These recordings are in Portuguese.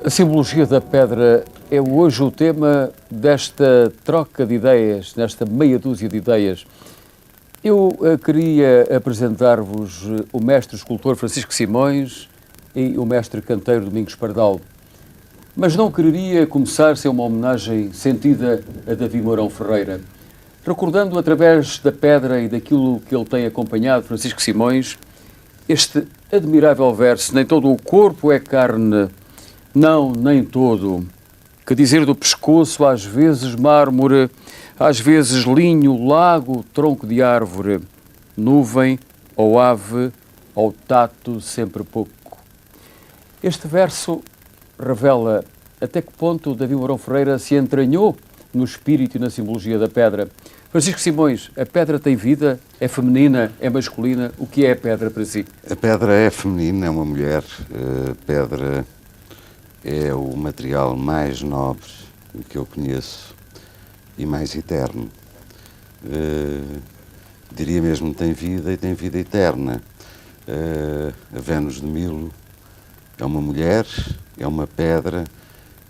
A simbologia da pedra é hoje o tema desta troca de ideias, nesta meia dúzia de ideias. Eu queria apresentar-vos o mestre escultor Francisco Simões e o mestre canteiro Domingos Pardal. Mas não quereria começar sem uma homenagem sentida a Davi Mourão Ferreira. Recordando através da pedra e daquilo que ele tem acompanhado, Francisco Simões, este admirável verso: nem todo o corpo é carne, não, nem todo. Que dizer do pescoço, às vezes mármore, às vezes linho, lago, tronco de árvore, nuvem ou ave, ao tato sempre pouco. Este verso revela até que ponto Davi Mourão Ferreira se entranhou no espírito e na simbologia da pedra. Francisco Simões, a pedra tem vida? É feminina? É masculina? O que é a pedra para si? A pedra é feminina, é uma mulher. A pedra é o material mais nobre que eu conheço e mais eterno. Diria mesmo que tem vida e tem vida eterna. A Vênus de Milo é uma mulher, é uma pedra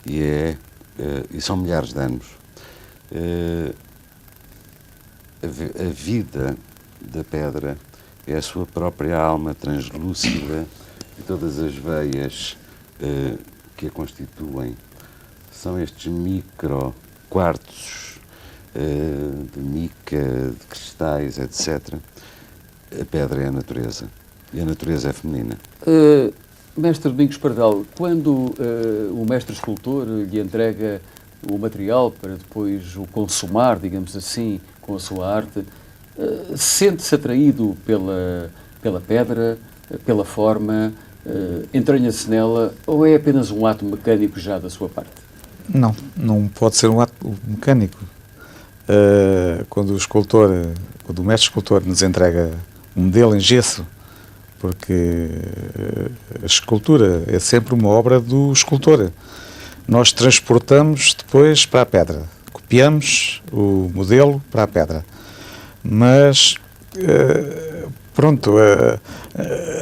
e são milhares de anos. A vida da pedra é a sua própria alma translúcida e todas as veias que a constituem são estes micro quartos de mica, de cristais, etc. A pedra é a natureza e a natureza é feminina. Mestre Domingos Pardal, quando o mestre escultor lhe entrega o material para depois o consumar, digamos assim, com a sua arte, sente-se atraído pela pedra, pela forma, entranha-se nela, ou é apenas um ato mecânico já da sua parte? Não pode ser um ato mecânico. Quando o mestre escultor nos entrega um modelo em gesso, porque a escultura é sempre uma obra do escultor. Nós transportamos depois para a pedra, copiamos o modelo para a pedra. Mas,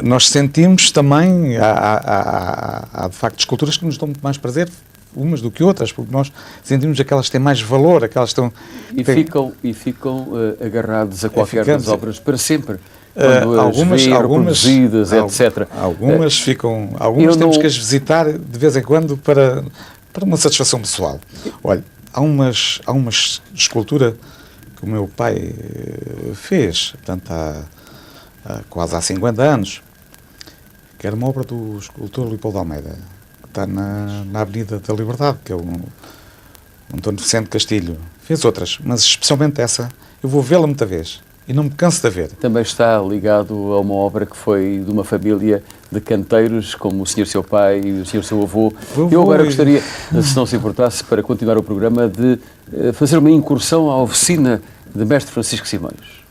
nós sentimos também, há de facto esculturas que nos dão muito mais prazer, umas do que outras, porque nós sentimos aquelas que têm mais valor, aquelas que estão... E ficam agarrados a qualquer das obras para sempre. Quando algumas reproduzidas, etc. Algumas temos que as visitar de vez em quando para uma satisfação pessoal. Olha, há uma escultura que o meu pai fez, portanto, quase há 50 anos, que era uma obra do escultor Leopoldo Almeida, que está na Avenida da Liberdade, que é o António Vicente Castilho. Fez outras, mas especialmente essa, eu vou vê-la muita vez. E não me canso de ver. Também está ligado a uma obra que foi de uma família de canteiros, como o senhor seu pai e o senhor seu avô. Eu agora gostaria, se não se importasse, para continuar o programa, de fazer uma incursão à oficina de mestre Francisco Simões.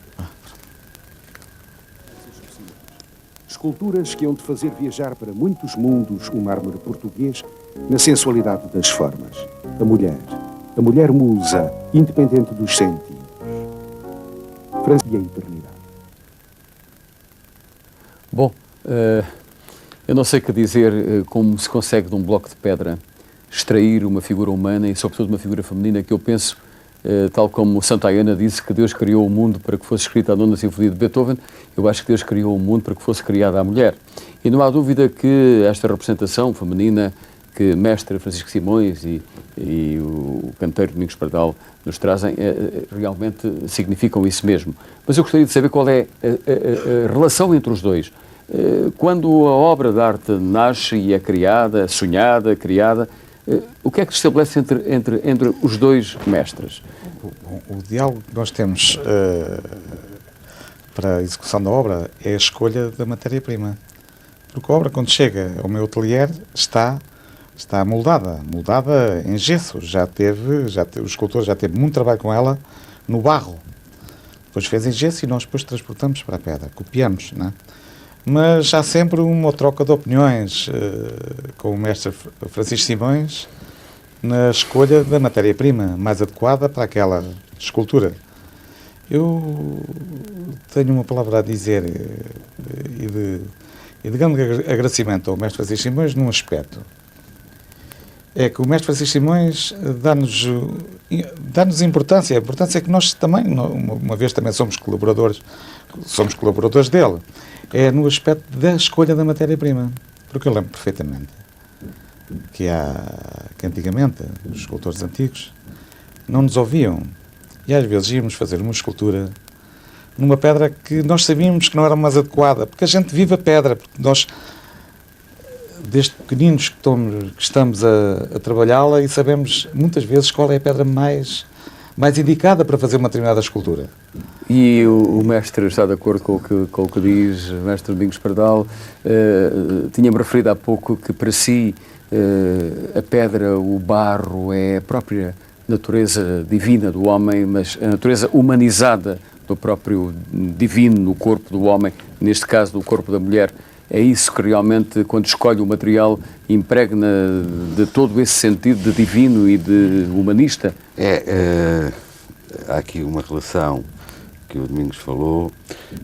Esculturas que hão de fazer viajar para muitos mundos o mármore português na sensualidade das formas. A mulher musa, independente dos sentidos. E a eternidade. Bom, eu não sei o que dizer como se consegue de um bloco de pedra extrair uma figura humana e sobretudo uma figura feminina que eu penso, tal como Santayana disse que Deus criou o mundo para que fosse escrita a 9ª Sinfonia de Beethoven, eu acho que Deus criou o mundo para que fosse criada a mulher. E não há dúvida que esta representação feminina que mestre Francisco Simões e o canteiro Domingos Pardal nos trazem, realmente significam isso mesmo. Mas eu gostaria de saber qual é a relação entre os dois. Quando a obra de arte nasce e é criada, sonhada, criada, o que é que se estabelece entre os dois mestres? O diálogo que nós temos para a execução da obra é a escolha da matéria-prima. Porque a obra, quando chega ao meu atelier, está moldada em gesso. O escultor já teve muito trabalho com ela no barro. Depois fez em gesso e nós depois transportamos para a pedra, copiamos, não é? Mas há sempre uma troca de opiniões com o mestre Francisco Simões na escolha da matéria-prima mais adequada para aquela escultura. Eu tenho uma palavra a dizer e de grande agradecimento ao mestre Francisco Simões num aspecto. é que o mestre Francisco Simões dá-nos importância. A importância é que nós também, uma vez também somos colaboradores dele, é no aspecto da escolha da matéria-prima. Porque eu lembro perfeitamente que antigamente, os escultores antigos, não nos ouviam. E às vezes íamos fazer uma escultura numa pedra que nós sabíamos que não era mais adequada, porque a gente vive a pedra, porque nós, desde pequeninos que estamos a trabalhá-la e sabemos muitas vezes qual é a pedra mais indicada para fazer uma determinada escultura. E o mestre está de acordo com o que diz, o mestre Domingos Pardal. Tinha-me referido há pouco que para si a pedra, o barro, é a própria natureza divina do homem, mas a natureza humanizada do próprio divino no corpo do homem, neste caso do corpo da mulher. É isso que realmente, quando escolhe o material, impregna de todo esse sentido de divino e de humanista? Há aqui uma relação que o Domingos falou.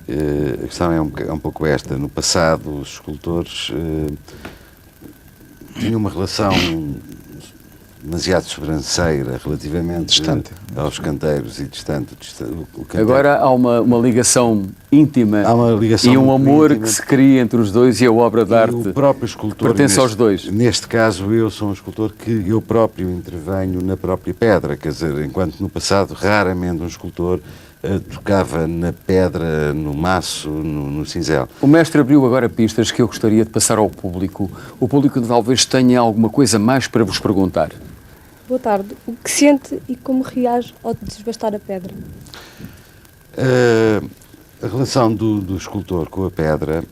A questão é um pouco esta. No passado, os escultores tinham uma relação demasiado sobranceira relativamente Distante aos canteiros e distante. Agora há uma ligação íntima e um amor que se cria entre os dois, e a obra de arte o próprio escultor pertence aos dois. Neste caso, eu sou um escultor que eu próprio intervenho na própria pedra, quer dizer, enquanto no passado raramente um escultor tocava na pedra, no maço, no cinzel. O mestre abriu agora pistas que eu gostaria de passar ao público. O público talvez tenha alguma coisa mais para vos perguntar. Boa tarde. O que sente e como reage ao desbastar a pedra? A relação do escultor com a pedra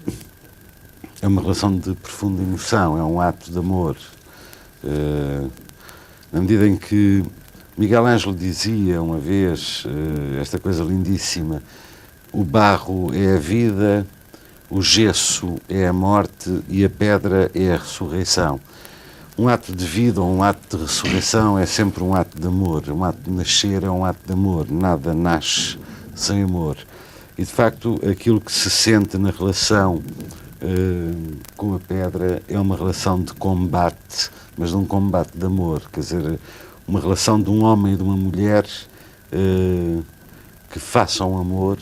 é uma relação de profunda emoção, é um ato de amor. Na medida em que Miguel Ângelo dizia uma vez esta coisa lindíssima: o barro é a vida, o gesso é a morte e a pedra é a ressurreição. Um ato de vida ou um ato de ressurreição é sempre um ato de amor. Um ato de nascer é um ato de amor. Nada nasce sem amor. E, de facto, aquilo que se sente na relação com a pedra é uma relação de combate, mas de um combate de amor. Quer dizer, uma relação de um homem e de uma mulher que façam amor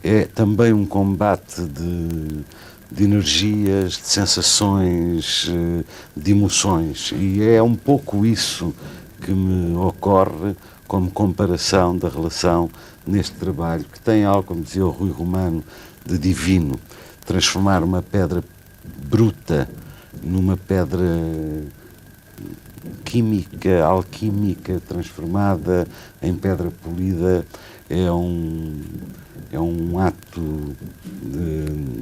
é também um combate de energias, de sensações, de emoções. E é um pouco isso que me ocorre como comparação da relação neste trabalho, que tem algo, como dizia o Rui Romano, de divino. Transformar uma pedra bruta numa pedra química, alquímica, transformada em pedra polida, é um ato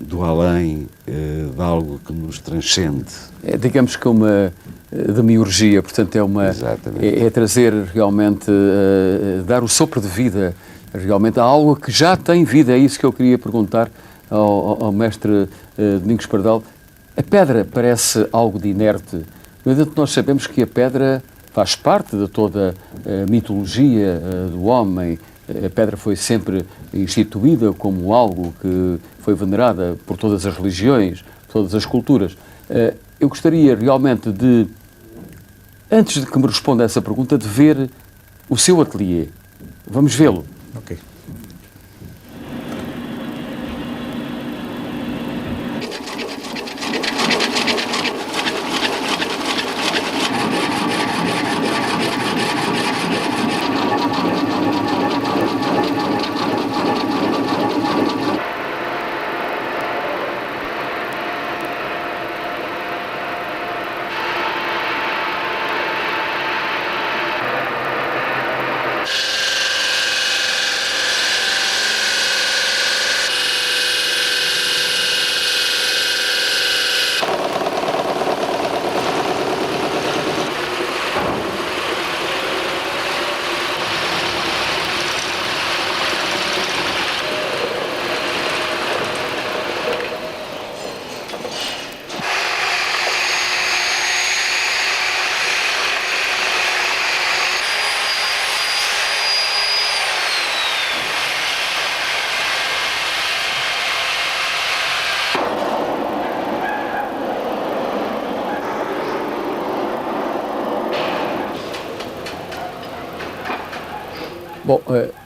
do além, de algo que nos transcende. Digamos que é uma demiurgia, portanto é trazer realmente, dar o sopro de vida realmente a algo que já tem vida. É isso que eu queria perguntar ao mestre Domingos Pardal. A pedra parece algo de inerte, no entanto nós sabemos que a pedra faz parte de toda a mitologia do homem. A pedra foi sempre instituída como algo que foi venerada por todas as religiões, todas as culturas. Eu gostaria realmente de, antes de que me responda a essa pergunta, de ver o seu ateliê. Vamos vê-lo. Ok. Bom,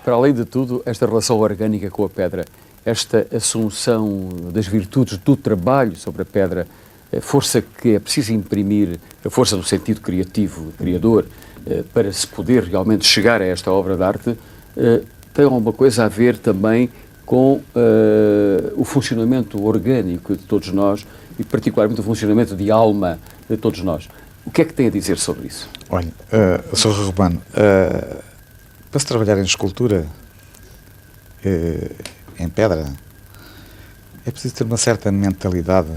para além de tudo, esta relação orgânica com a pedra, esta assunção das virtudes do trabalho sobre a pedra, a força que é preciso imprimir, a força do sentido criativo, criador, para se poder realmente chegar a esta obra de arte, tem alguma coisa a ver também com o funcionamento orgânico de todos nós e particularmente o funcionamento de alma de todos nós. O que é que tem a dizer sobre isso? Olha, Sr. Romano, para se trabalhar em escultura, em pedra, é preciso ter uma certa mentalidade.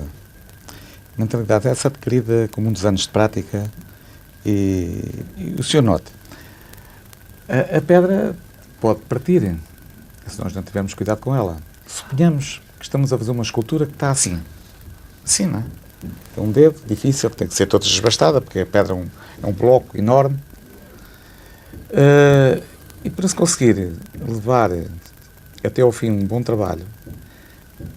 Mentalidade essa adquirida com muitos anos de prática e o senhor note, a pedra pode partir, se nós não tivermos cuidado com ela. Suponhamos que estamos a fazer uma escultura que está assim, não é? É um dedo difícil, tem que ser toda desbastada, porque a pedra é um bloco enorme. E para se conseguir levar até ao fim um bom trabalho,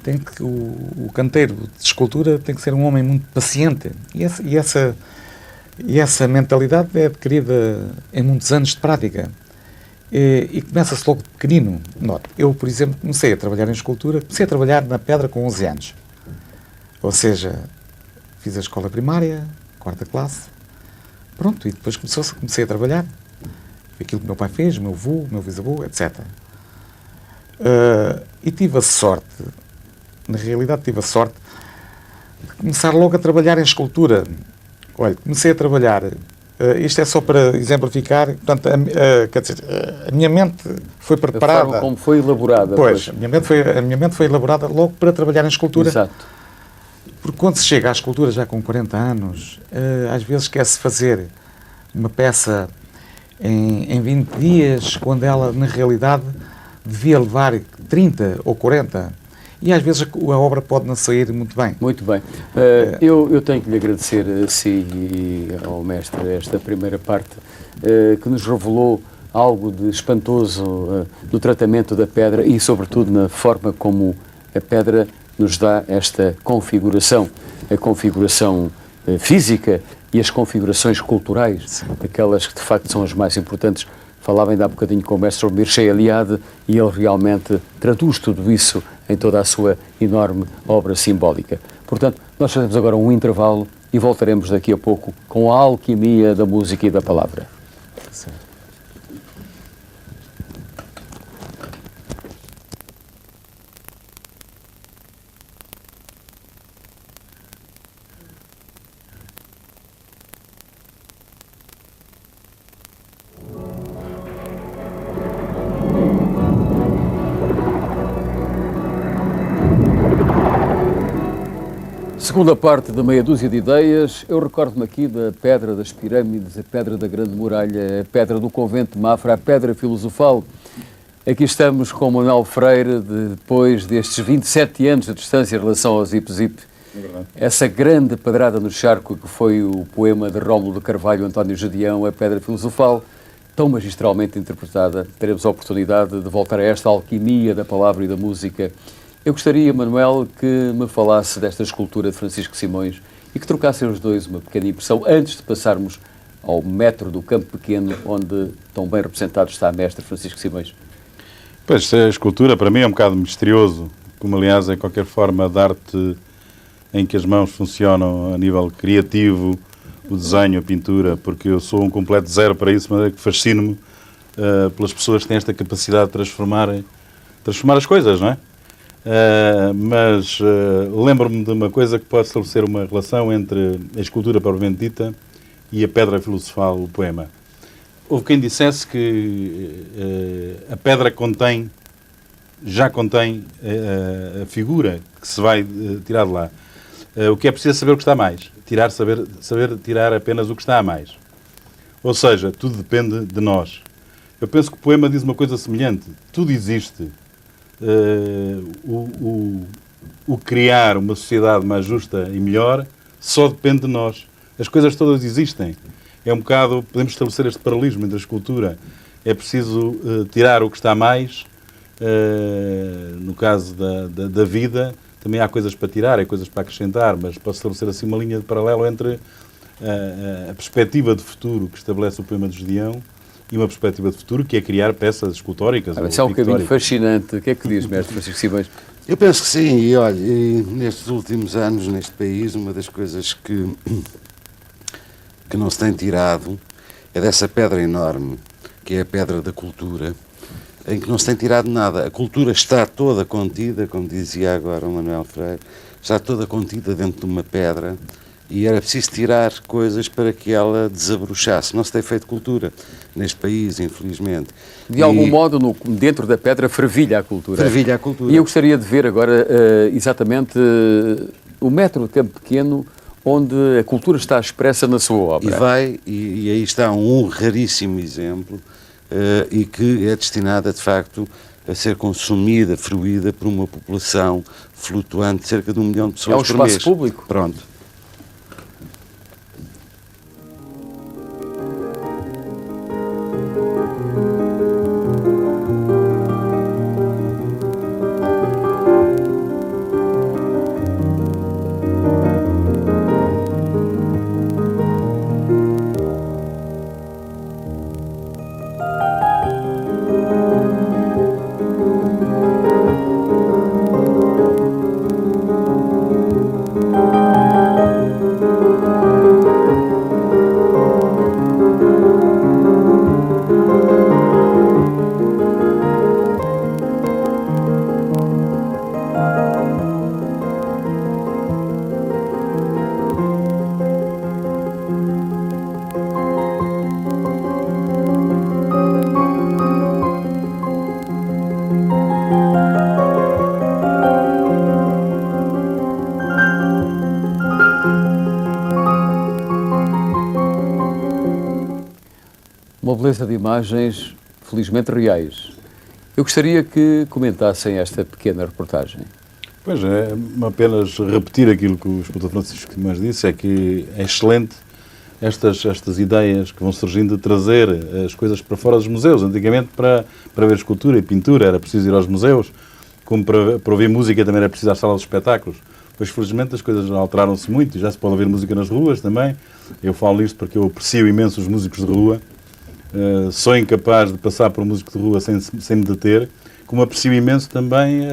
tem que o canteiro de escultura tem que ser um homem muito paciente. E essa mentalidade é adquirida em muitos anos de prática. E começa-se logo de pequenino. Note, eu, por exemplo, comecei a trabalhar em escultura, comecei a trabalhar na pedra com 11 anos. Ou seja, fiz a escola primária, 4ª classe, pronto, e depois comecei a trabalhar. Foi aquilo que meu pai fez, meu avô, meu bisavô, etc. E tive a sorte, na realidade tive a sorte, de começar logo a trabalhar em escultura. Olha, comecei a trabalhar, isto é só para exemplificar, portanto, quer dizer, a minha mente foi preparada. A forma como foi elaborada. Pois, a minha mente foi elaborada logo para trabalhar em escultura. Exato. Porque quando se chega à escultura já com 40 anos, às vezes quer-se fazer uma peça em 20 dias, quando ela, na realidade, devia levar 30 ou 40. E às vezes a obra pode não sair muito bem. Muito bem. Eu tenho que lhe agradecer a si e ao mestre esta primeira parte, que nos revelou algo de espantoso do tratamento da pedra e, sobretudo, na forma como a pedra nos dá esta configuração, a configuração física e as configurações culturais, sim, aquelas que de facto são as mais importantes. Falava ainda há bocadinho com o mestre Mircea Eliade e ele realmente traduz tudo isso em toda a sua enorme obra simbólica. Portanto, nós fazemos agora um intervalo e voltaremos daqui a pouco com a alquimia da música e da palavra. Sim. Segunda parte da meia dúzia de ideias, eu recordo-me aqui da Pedra das Pirâmides, a Pedra da Grande Muralha, a Pedra do Convento de Mafra, a Pedra Filosofal. Aqui estamos com Manuel Freire, depois destes 27 anos de distância em relação ao Zip Zip. Essa grande pedrada no charco que foi o poema de Rómulo de Carvalho, António Gedeão, a Pedra Filosofal, tão magistralmente interpretada. Teremos a oportunidade de voltar a esta alquimia da palavra e da música. Eu gostaria, Manuel, que me falasse desta escultura de Francisco Simões e que trocassem os dois uma pequena impressão antes de passarmos ao metro do Campo Pequeno, onde tão bem representado está a mestre Francisco Simões. Pois, a escultura para mim é um bocado misterioso, como aliás é qualquer forma de arte em que as mãos funcionam a nível criativo, o desenho, a pintura, porque eu sou um completo zero para isso, mas é que fascino-me pelas pessoas que têm esta capacidade de transformar as coisas, não é? Mas lembro-me de uma coisa que pode estabelecer uma relação entre a escultura propriamente dita e a pedra filosofal, o poema. Houve quem dissesse que a pedra já contém a figura que se vai tirar de lá. O que é preciso é saber o que está a mais. Saber tirar apenas o que está a mais. Ou seja, tudo depende de nós. Eu penso que o poema diz uma coisa semelhante. Tudo existe. O criar uma sociedade mais justa e melhor só depende de nós. As coisas todas existem. É um bocado, podemos estabelecer este paralelismo entre a escultura. É preciso tirar o que está mais. No caso da vida, também há coisas para tirar, há coisas para acrescentar, mas posso estabelecer assim uma linha de paralelo entre a perspectiva de futuro que estabelece o poema de Gedeão e uma perspectiva de futuro, que é criar peças escultóricas. Isso é um bocadinho fascinante. O que é que diz, mestre Francisco Simões? Eu penso que sim, e olha, nestes últimos anos, neste país, uma das coisas que não se tem tirado é dessa pedra enorme, que é a pedra da cultura, em que não se tem tirado nada. A cultura está toda contida, como dizia agora o Manuel Freire, está toda contida dentro de uma pedra, e era preciso tirar coisas para que ela desabrochasse. Não se tem feito cultura neste país, infelizmente. De algum modo, dentro da pedra, fervilha a cultura. Fervilha a cultura. E eu gostaria de ver agora, exatamente, o metro de Campo Pequeno, onde a cultura está expressa na sua obra. E aí está um raríssimo exemplo, e que é destinada, de facto, a ser consumida, fruída por uma população flutuante de cerca de 1 milhão de pessoas por mês. É um espaço público? Pronto. Uma beleza de imagens, felizmente reais. Eu gostaria que comentassem esta pequena reportagem. Pois é, apenas repetir aquilo que o escultor Francisco Simões disse, é que é excelente estas ideias que vão surgindo de trazer as coisas para fora dos museus. Antigamente, para ver escultura e pintura, era preciso ir aos museus, como para ouvir música também era preciso ir às salas de espetáculos. Pois, felizmente, as coisas alteraram-se muito, já se pode ouvir música nas ruas também. Eu falo isto porque eu aprecio imenso os músicos de rua. Sou incapaz de passar por um músico de rua sem me deter, como aprecio imenso também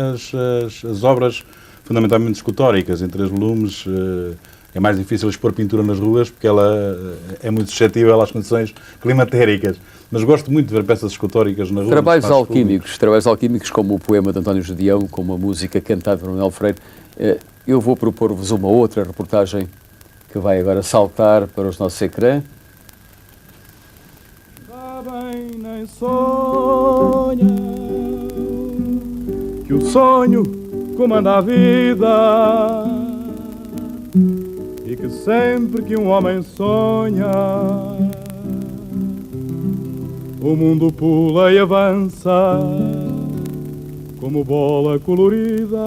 as obras fundamentalmente escultóricas. Em 3 volumes é mais difícil expor pintura nas ruas porque ela é muito suscetível às condições climatéricas. Mas gosto muito de ver peças escultóricas na rua. Trabalhos alquímicos como o poema de António Judeão, como a música cantada por Manuel Freire. Eu vou propor-vos uma outra reportagem que vai agora saltar para os nossos ecrãs. Bem, nem sonha que o sonho comanda a vida e que sempre que um homem sonha o mundo pula e avança como bola colorida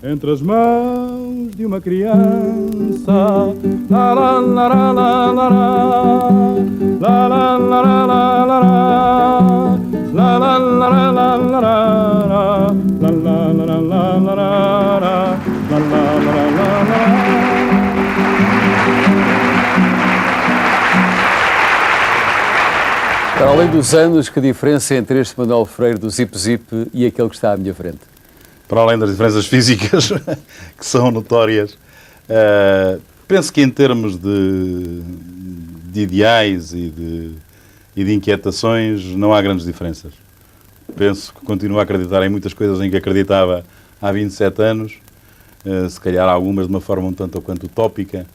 entre as mãos de uma criança. La la la la la la la la la la la la la la la la la la la. Para além dos anos, que diferença entre este Manuel Freire do Zip Zip e aquele que está à minha frente? Para além das diferenças físicas, que são notórias, penso que em termos de ideais e de inquietações não há grandes diferenças. Penso que continuo a acreditar em muitas coisas em que acreditava há 27 anos, se calhar algumas de uma forma um tanto ou quanto utópica,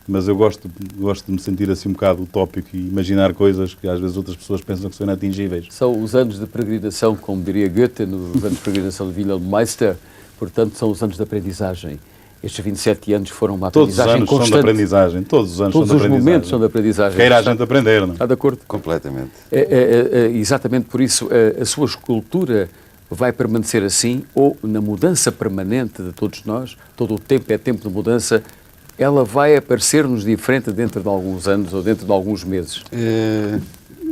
mas eu gosto de me sentir assim um bocado utópico e imaginar coisas que às vezes outras pessoas pensam que são inatingíveis. São os anos de peregrinação, como diria Goethe, nos anos de peregrinação de Wilhelm Meister, portanto são os anos de aprendizagem. Estes 27 anos foram uma aprendizagem constante. Todos os anos são de aprendizagem, todos os anos são de aprendizagem. Todos os momentos são de aprendizagem. Queira a gente aprender, não é? Está de acordo? Completamente. Exatamente por isso, a sua escultura vai permanecer assim, ou na mudança permanente de todos nós, todo o tempo é tempo de mudança, ela vai aparecer-nos diferente dentro de alguns anos ou dentro de alguns meses?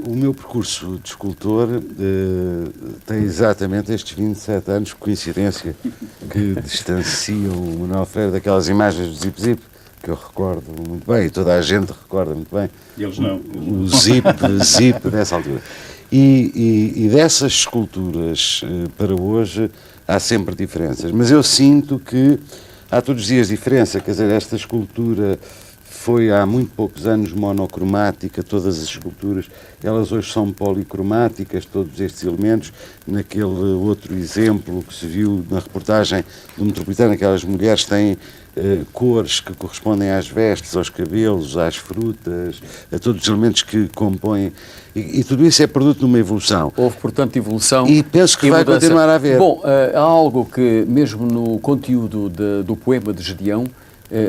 O meu percurso de escultor tem exatamente estes 27 anos, coincidência, que distanciam o Manuel Freire daquelas imagens do Zip Zip, que eu recordo muito bem, e toda a gente recorda muito bem. E eles não. O Zip dessa altura. E dessas esculturas para hoje há sempre diferenças. Mas eu sinto que há todos os dias diferença. Quer dizer, esta escultura foi há muito poucos anos monocromática, todas as esculturas, elas hoje são policromáticas, todos estes elementos. Naquele outro exemplo que se viu na reportagem do Metropolitano, aquelas mulheres têm cores que correspondem às vestes, aos cabelos, às frutas, a todos os elementos que compõem, e tudo isso é produto de uma evolução. Houve, portanto, evolução e penso que vai mudança. continuar a haver. Bom, há algo que, mesmo no conteúdo do poema de Gedeão,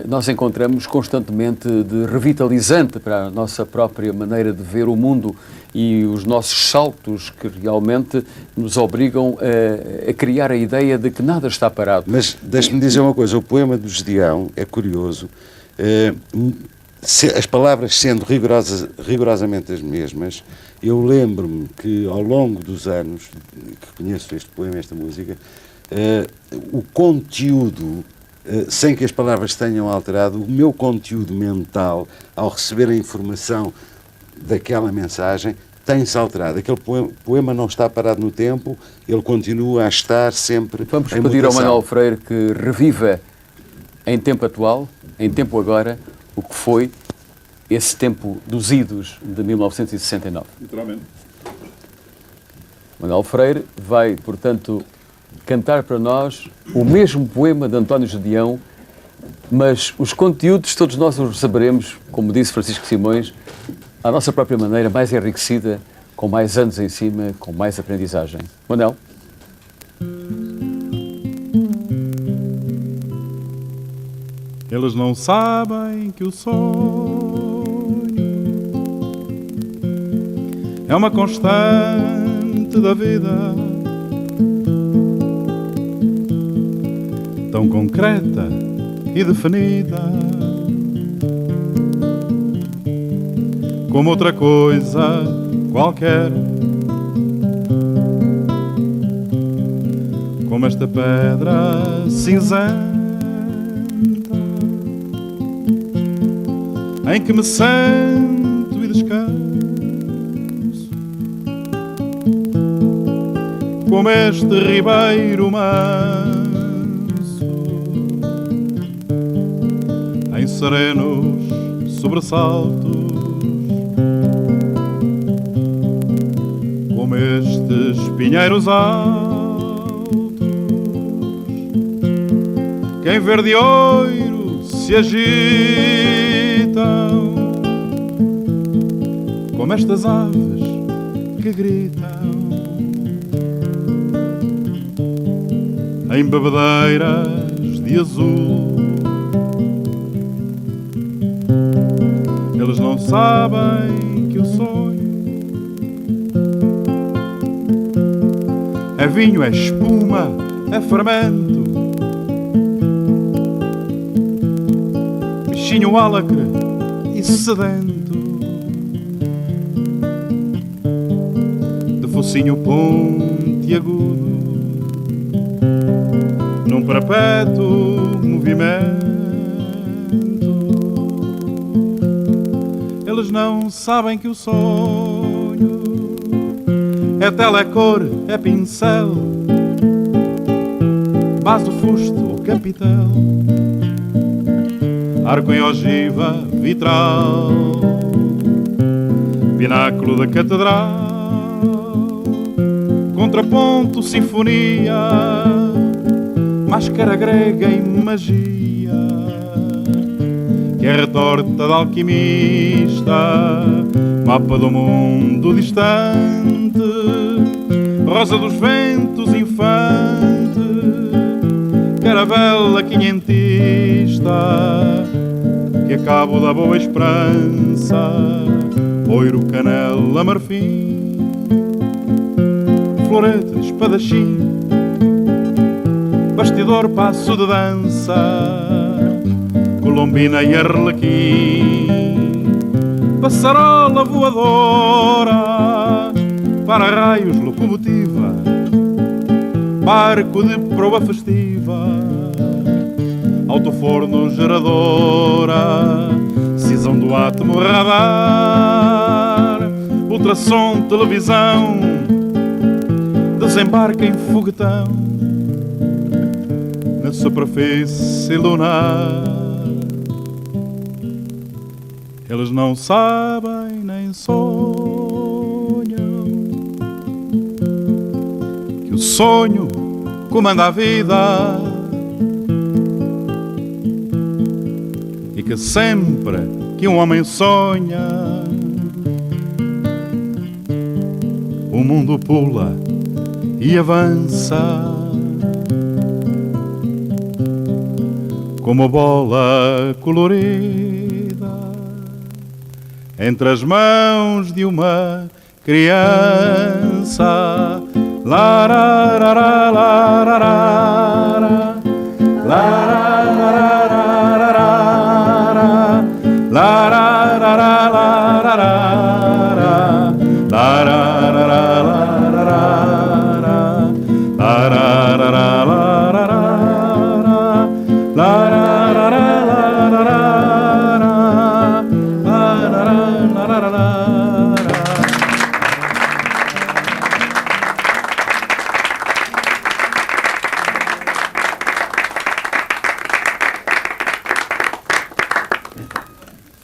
nós encontramos constantemente de revitalizante para a nossa própria maneira de ver o mundo e os nossos saltos que realmente nos obrigam a criar a ideia de que nada está parado. Mas deixe-me dizer uma coisa, o poema do Gedeão é curioso, as palavras sendo rigorosamente as mesmas. Eu lembro-me que ao longo dos anos que conheço este poema, esta música, o conteúdo, sem que as palavras tenham alterado, o meu conteúdo mental, ao receber a informação daquela mensagem, tem-se alterado. Aquele poema não está parado no tempo, ele continua a estar sempre Vamos em pedir mutação. ao Manuel Freire que reviva em tempo atual, em tempo agora, o que foi esse tempo dos idos de 1969. Literalmente. Manuel Freire vai, portanto, cantar para nós o mesmo poema de António Gedeão, mas os conteúdos todos nós os saberemos, como disse Francisco Simões, à nossa própria maneira, mais enriquecida, com mais anos em cima, com mais aprendizagem. Manuel? Eles não sabem que o sonho é uma constante da vida, tão concreta e definida como outra coisa qualquer, como esta pedra cinzenta em que me sento e descanso, como este ribeiro manso em serenos sobressaltos, como estes pinheiros altos que em verde oiro se agitam, como estas aves que gritam em bebedeiras de azul. Eles não sabem que o sonho é vinho, é espuma, é fermento, bichinho álacre e sedento, de focinho pontiagudo, num perpétuo movimento. Eles não sabem que o sonho é telecor, é pincel, base do fusto ou capitel, arco em ogiva vitral, pináculo da catedral, contraponto, sinfonia, máscara grega e magia, que é retorta de alquimista, mapa do mundo distante, rosa dos ventos infante, caravela quinhentista, que a cabo da boa esperança, oiro, canela, marfim, florete, espadachim, bastidor, passo de dança, colombina e arlequim, passarola voadora, para-raios, locomotiva, barco de proa festiva, autoforno geradora, cisão do átomo radar, ultrassom, televisão, desembarque em foguetão na superfície lunar. Eles não sabem nem sonham que o sonho comanda a vida e que sempre que um homem sonha, o mundo pula e avança como bola colorida entre as mãos de uma criança. Lararara, lararara, lararara, lararara,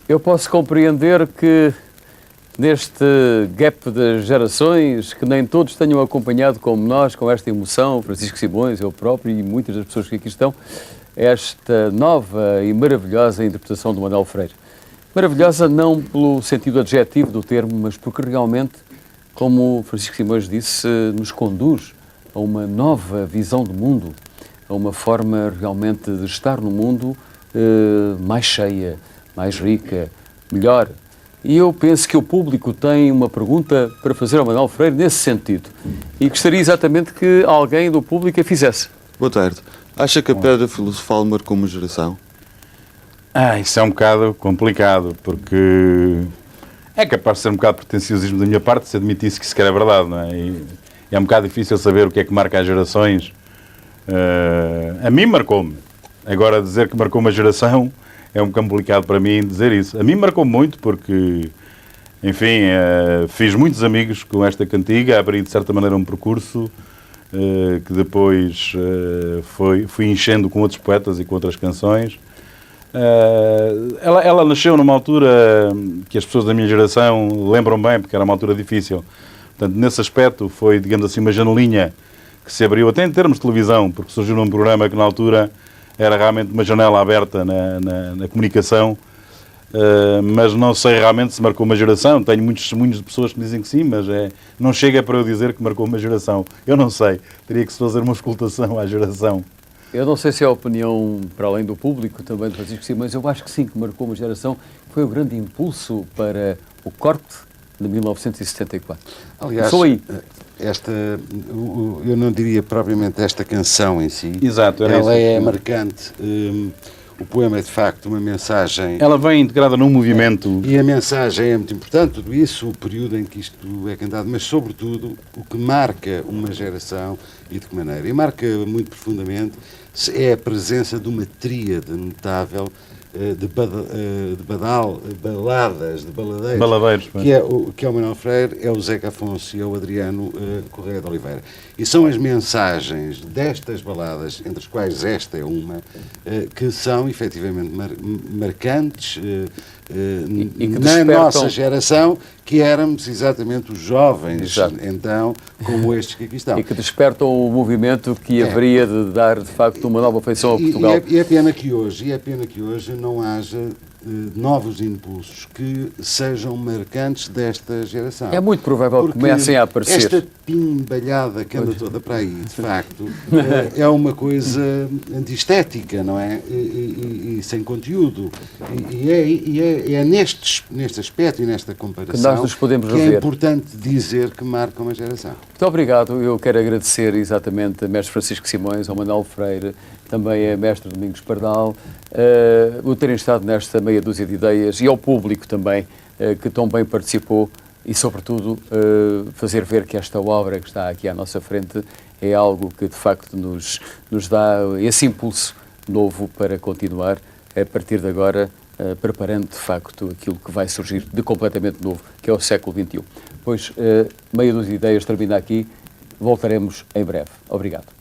Eu posso compreender que neste gap das gerações, que nem todos tenham acompanhado como nós, com esta emoção, Francisco Simões, eu próprio e muitas das pessoas que aqui estão, esta nova e maravilhosa interpretação do Manuel Freire. Maravilhosa não pelo sentido adjetivo do termo, mas porque realmente, como Francisco Simões disse, nos conduz a uma nova visão do mundo, a uma forma realmente de estar no mundo mais cheia, mais rica, melhor. E eu penso que o público tem uma pergunta para fazer ao Manuel Freire nesse sentido. E gostaria exatamente que alguém do público a fizesse. Boa tarde. Acha que a pedra filosofal marcou uma geração? Isso é um bocado complicado, porque é capaz de ser um bocado pretenciosismo da minha parte se admitisse que isso é verdade, não é? E é um bocado difícil saber o que é que marca as gerações. A mim marcou-me. Agora, dizer que marcou uma geração é um bocado complicado para mim dizer isso. A mim marcou muito porque, enfim, fiz muitos amigos com esta cantiga, abri de certa maneira um percurso que depois fui enchendo com outros poetas e com outras canções. Ela nasceu numa altura que as pessoas da minha geração lembram bem, porque era uma altura difícil. Portanto, nesse aspecto foi, digamos assim, uma janelinha que se abriu, até em termos de televisão, porque surgiu num programa que na altura era realmente uma janela aberta na comunicação, mas não sei realmente se marcou uma geração. Tenho muitas pessoas que me dizem que sim, mas não chega para eu dizer que marcou uma geração. Eu não sei, teria que se fazer uma escutação à geração. Eu não sei se é a opinião, para além do público, também de Francisco Simões, eu acho que sim, que marcou uma geração. Foi o grande impulso para o corte de 1974. Aliás, Sou aí. Eu não diria propriamente esta canção em si. Exato, ela é marcante. O poema é de facto uma mensagem. Ela vem integrada num movimento. E a mensagem é muito importante, tudo isso, o período em que isto é cantado, mas sobretudo o que marca uma geração e de que maneira. E marca muito profundamente é a presença de uma tríade notável de baladeiros, que é o Manuel Freire, é o Zeca Afonso e é o Adriano Correia de Oliveira. E são as mensagens destas baladas, entre as quais esta é uma, que são efetivamente marcantes na nossa geração, que éramos exatamente os jovens, então, como estes que aqui estão. E que despertam o movimento que haveria de dar, de facto, uma nova feição a Portugal. E é pena que hoje não haja novos impulsos que sejam marcantes desta geração. É muito provável que comecem a aparecer. Esta pimbalhada que anda toda para aí, de facto, é uma coisa antiestética, não é? E sem conteúdo. E é neste aspecto e nesta comparação que nós nos podemos que rever. É importante dizer que marca uma geração. Muito obrigado. Eu quero agradecer exatamente a mestre Francisco Simões, ao Manuel Freire, também a mestre Domingos Pardal, o terem estado nesta meia dúzia de ideias, e ao público também, que tão bem participou, e sobretudo fazer ver que esta obra que está aqui à nossa frente é algo que de facto nos dá esse impulso novo para continuar, a partir de agora, preparando de facto aquilo que vai surgir de completamente novo, que é o século XXI. Pois, meia dúzia de ideias termina aqui, voltaremos em breve. Obrigado.